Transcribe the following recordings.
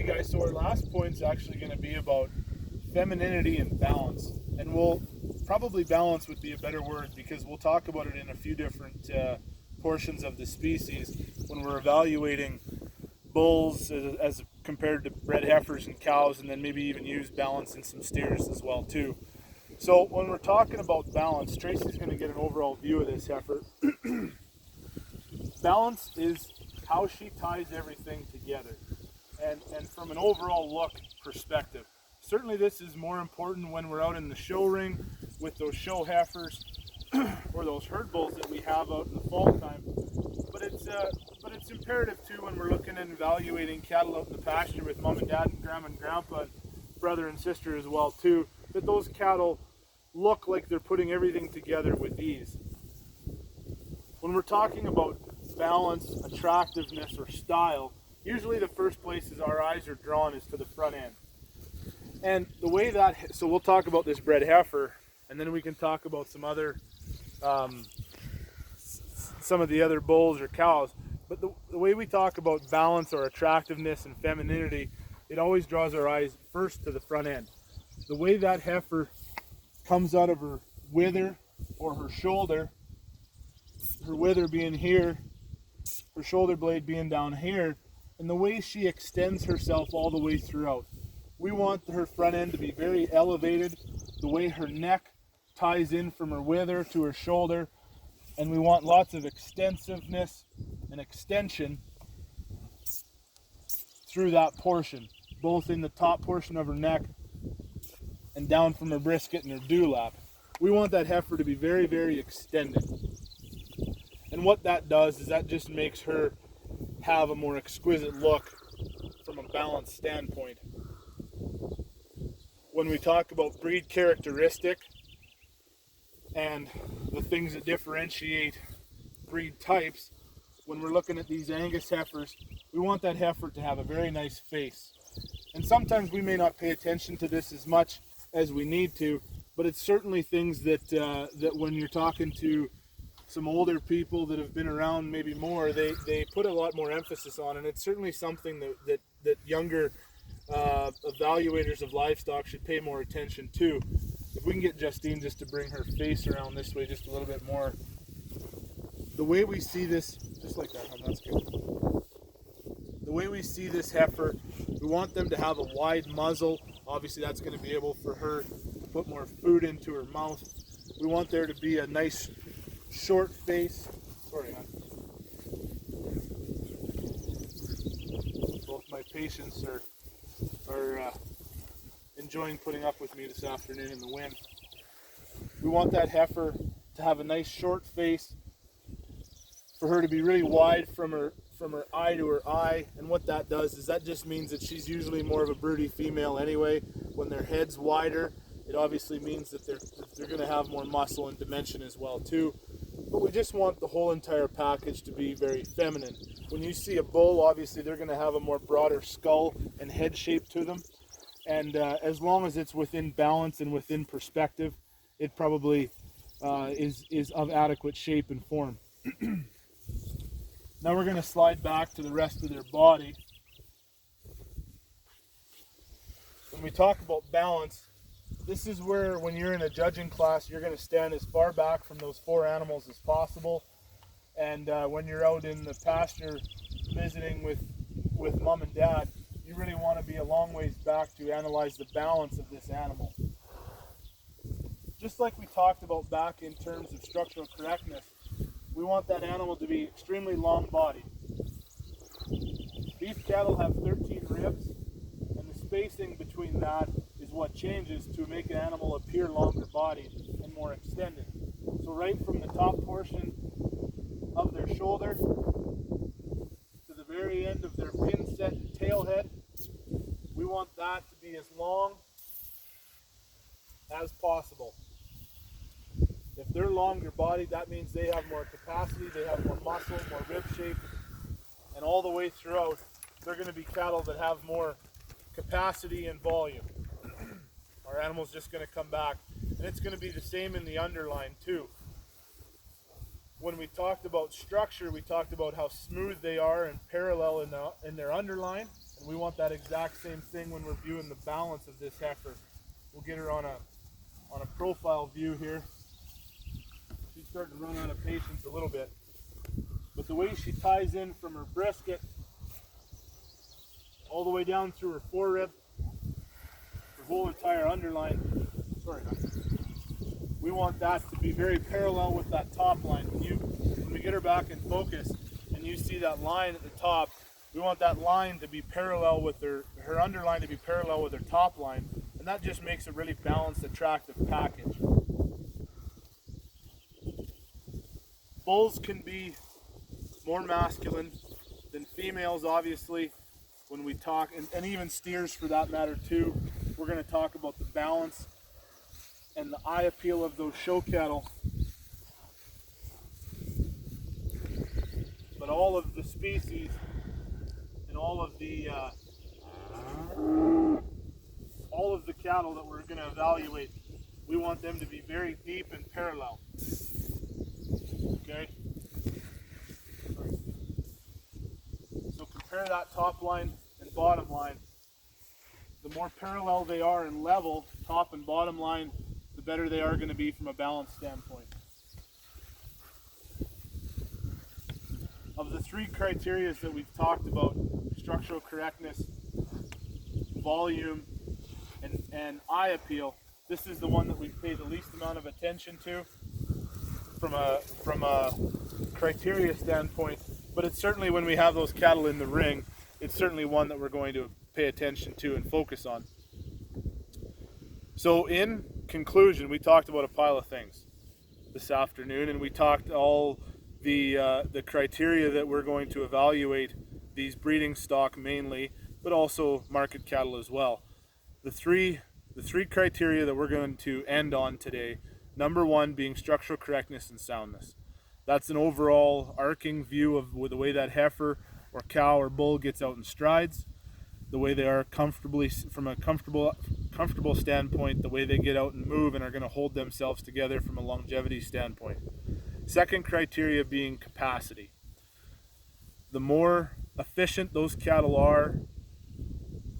guys, so our last point is actually going to be about femininity and balance. And we'll probably balance would be a better word because we'll talk about it in a few different portions of the species when we're evaluating bulls as compared to bred heifers and cows, and then maybe even use balance in some steers as well too. So when we're talking about balance, Tracy's going to get an overall view of this heifer. Balance is how she ties everything together, and from an overall look perspective. Certainly this is more important when we're out in the show ring with those show heifers or those herd bulls that we have out in the fall time. But it's imperative too when we're looking and evaluating cattle out in the pasture with mom and dad and grandma and grandpa and brother and sister as well too, that those cattle look like they're putting everything together with ease. When we're talking about balance, attractiveness, or style, usually the first places our eyes are drawn is to the front end. And the way that, so we'll talk about this bred heifer, and then we can talk about some other, some of the other bulls or cows. But the way we talk about balance or attractiveness and femininity, it always draws our eyes first to the front end. The way that heifer comes out of her wither or her shoulder, her wither being here, her shoulder blade being down here, and the way she extends herself all the way throughout. We want her front end to be very elevated, the way her neck ties in from her wither to her shoulder, and we want lots of extensiveness and extension through that portion, both in the top portion of her neck and down from her brisket and her dewlap. We want that heifer to be very, very extended. And what that does is that just makes her have a more exquisite look from a balanced standpoint. When we talk about breed characteristic and the things that differentiate breed types, when we're looking at these Angus heifers, we want that heifer to have a very nice face. And sometimes we may not pay attention to this as much as we need to, but it's certainly things that that when you're talking to some older people that have been around maybe more, they put a lot more emphasis on, and it's certainly something that younger evaluators of livestock should pay more attention to. If we can get Justine just to bring her face around this way just a little bit more. The way we see this, just like that, that's good. The way we see this heifer, we want them to have a wide muzzle. Obviously that's going to be able for her to put more food into her mouth. We want there to be a nice short face. Sorry, hon. Both my patients are enjoying putting up with me this afternoon in the wind. We want that heifer to have a nice short face, for her to be really wide from her eye to her eye, and what that does is that just means that she's usually more of a broody female anyway. When their head's wider, it obviously means that they're going to have more muscle and dimension as well too. But we just want the whole entire package to be very feminine. When you see a bull, obviously they're going to have a more broader skull and head shape to them, and as long as it's within balance and within perspective, it probably is of adequate shape and form. Now we're going to slide back to the rest of their body. When we talk about balance, this is where when you're in a judging class, you're going to stand as far back from those four animals as possible. And when you're out in the pasture visiting with mom and dad, you really want to be a long ways back to analyze the balance of this animal. Just like we talked about back in terms of structural correctness, we want that animal to be extremely long-bodied. Beef cattle have 13 ribs, and the spacing between that is what changes to make an animal appear longer-bodied and more extended. So right from the top portion of their shoulder to the very end of their pin set tail head, we want that to be as long as possible. If they're longer bodied, that means they have more capacity, they have more muscle, more rib shape, and all the way throughout, they're going to be cattle that have more capacity and volume. Our animal's just going to come back, and it's going to be the same in the underline too. When we talked about structure, we talked about how smooth they are and parallel in their underline. And we want that exact same thing when we're viewing the balance of this heifer. We'll get her on a profile view here. She's starting to run out of patience a little bit. But the way she ties in from her brisket all the way down through her forerib, her whole entire underline, we want that to be very parallel with that top line. When we get her back in focus and you see that line at the top, we want that line to be parallel with her underline to be parallel with her top line, and that just makes a really balanced, attractive package. Bulls can be more masculine than females, obviously, when we talk, and even steers for that matter too. We're going to talk about the balance and the eye appeal of those show cattle. But all of the species and all of the cattle that we're going to evaluate, we want them to be very deep and parallel. Okay? So compare that top line and bottom line. The more parallel they are in level, top and bottom line, the better they are going to be from a balance standpoint. Of the three criteria that we've talked about, structural correctness, volume, and eye appeal, this is the one that we've paid the least amount of attention to from a criteria standpoint, but it's certainly, when we have those cattle in the ring, it's certainly one that we're going to pay attention to and focus on. So in conclusion, we talked about a pile of things this afternoon, and we talked all the criteria that we're going to evaluate these breeding stock mainly, but also market cattle as well. The three criteria that we're going to end on today, number one being structural correctness and soundness. That's an overall arcing view of the way that heifer or cow or bull gets out in strides, the way they are comfortably, from a comfortable standpoint, the way they get out and move and are going to hold themselves together from a longevity standpoint. Second criteria being capacity. The more efficient those cattle are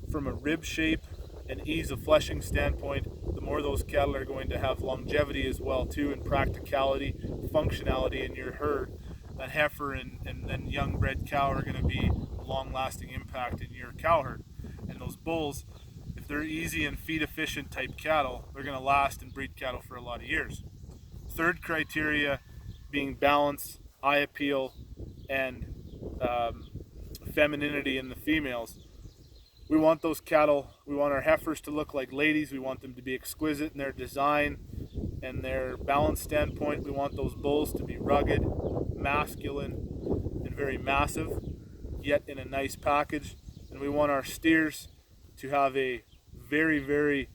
from a rib shape and ease of fleshing standpoint, the more those cattle are going to have longevity as well too, and practicality, functionality in your herd. That heifer and young bred cow are going to be a long-lasting impact in your cow herd. And those bulls, if they're easy and feed efficient type cattle, they're going to last and breed cattle for a lot of years. Third criteria being balance, eye appeal, and femininity in the females. We want those cattle, we want our heifers to look like ladies. We want them to be exquisite in their design and their balance standpoint. We want those bulls to be rugged, masculine, and very massive, yet in a nice package. And we want our steers to have a very, very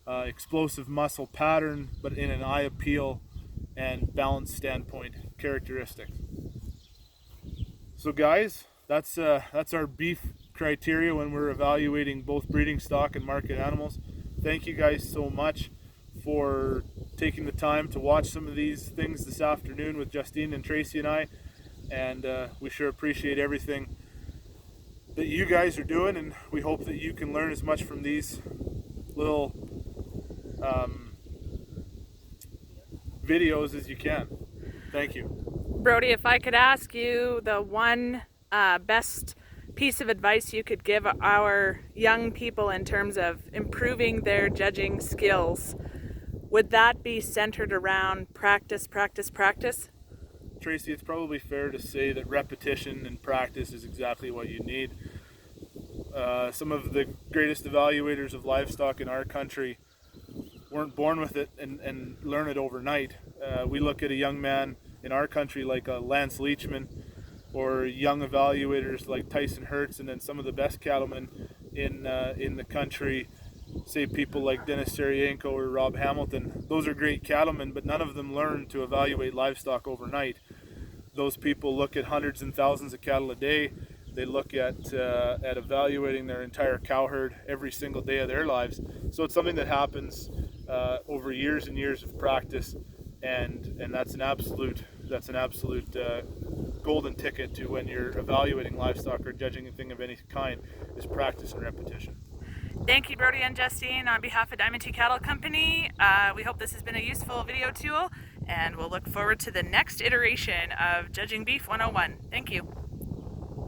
explosive muscle pattern, but in an eye appeal and balance standpoint characteristics. So guys, that's our beef criteria when we're evaluating both breeding stock and market animals. Thank you guys so much for taking the time to watch some of these things this afternoon with Justine and Tracy and I, and we sure appreciate everything that you guys are doing, and we hope that you can learn as much from these little videos as you can. Thank you. Brody, if I could ask you the one best piece of advice you could give our young people in terms of improving their judging skills, would that be centered around practice, practice, practice? Tracy, it's probably fair to say that repetition and practice is exactly what you need. Some of the greatest evaluators of livestock in our country weren't born with it and learn it overnight. We look at a young man in our country like a Lance Leachman, or young evaluators like Tyson Hertz, and then some of the best cattlemen in the country, say people like Dennis Serienko or Rob Hamilton. Those are great cattlemen, but none of them learn to evaluate livestock overnight. Those people look at hundreds and thousands of cattle a day. They look at evaluating their entire cow herd every single day of their lives. So it's something that happens over years and years of practice, and that's an absolute golden ticket to when you're evaluating livestock or judging anything of any kind is practice and repetition. Thank you, Brody and Justine, on behalf of Diamond T Cattle Company. We hope this has been a useful video tool, and we'll look forward to the next iteration of Judging Beef 101. Thank you.